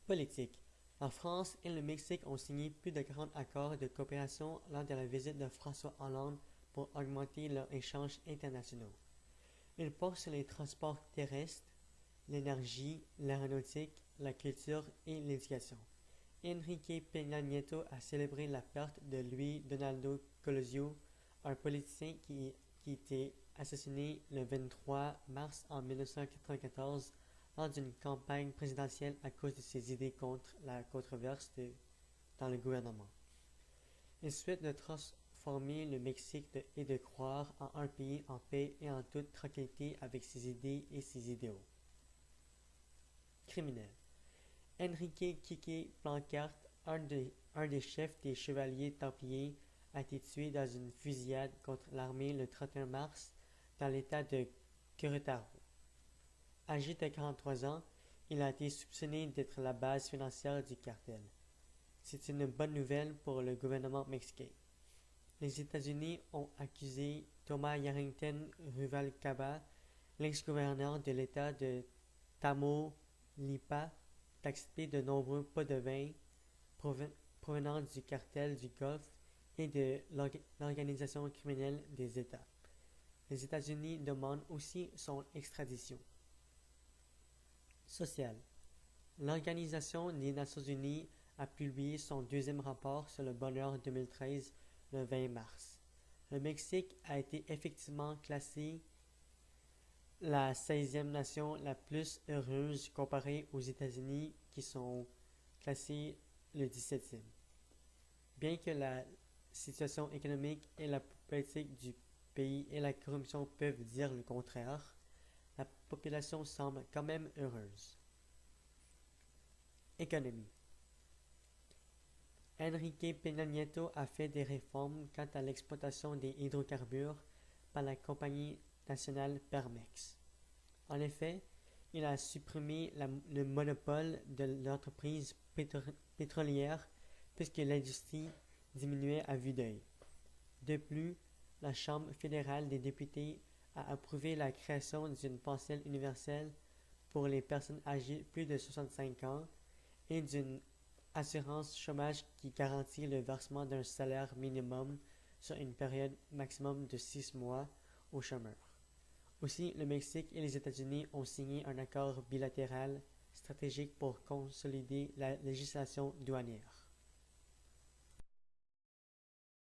Politique. La France et le Mexique ont signé plus de 40 accords de coopération lors de la visite de François Hollande pour augmenter leurs échanges internationaux. Ils portent sur les transports terrestres, l'énergie, l'aéronautique, la culture et l'éducation. Enrique Peña Nieto a célébré la perte de Luis Donaldo Colosio, un politicien qui a été assassiné le 23 mars en 1994 lors d'une campagne présidentielle à cause de ses idées contre la controverse dans le gouvernement. Il souhaite de transformer le Mexique et de croire en un pays en paix et en toute tranquillité avec ses idées et ses idéaux. Criminel. Enrique Quique Plancarte, un des chefs des chevaliers templiers, a été tué dans une fusillade contre l'armée le 31 mars dans l'état de Querétaro. Âgé de 43 ans, il a été soupçonné d'être la base financière du cartel. C'est une bonne nouvelle pour le gouvernement mexicain. Les États-Unis ont accusé Thomas Yarrington Ruvalcaba, l'ex-gouverneur de l'État de Tamaulipas, d'accepter de nombreux pots de vin provenant du cartel du Golfe et de l'organisation criminelle des États. Les États-Unis demandent aussi son extradition. Social. L'Organisation des Nations Unies a publié son deuxième rapport sur le bonheur 2013 le 20 mars. Le Mexique a été effectivement classé la 16e nation la plus heureuse comparée aux États-Unis qui sont classés le 17e. Bien que la situation économique et la politique du pays et la corruption peuvent dire le contraire, la population semble quand même heureuse. Économie. Enrique Peña Nieto a fait des réformes quant à l'exploitation des hydrocarbures par la compagnie nationale Pemex. En effet, il a supprimé le monopole de l'entreprise pétrolière puisque l'industrie diminuait à vue d'œil. De plus, la Chambre fédérale des députés a approuvé la création d'une pension universelle pour les personnes âgées de plus de 65 ans et d'une assurance chômage qui garantit le versement d'un salaire minimum sur une période maximum de 6 mois aux chômeurs. Aussi, le Mexique et les États-Unis ont signé un accord bilatéral stratégique pour consolider la législation douanière.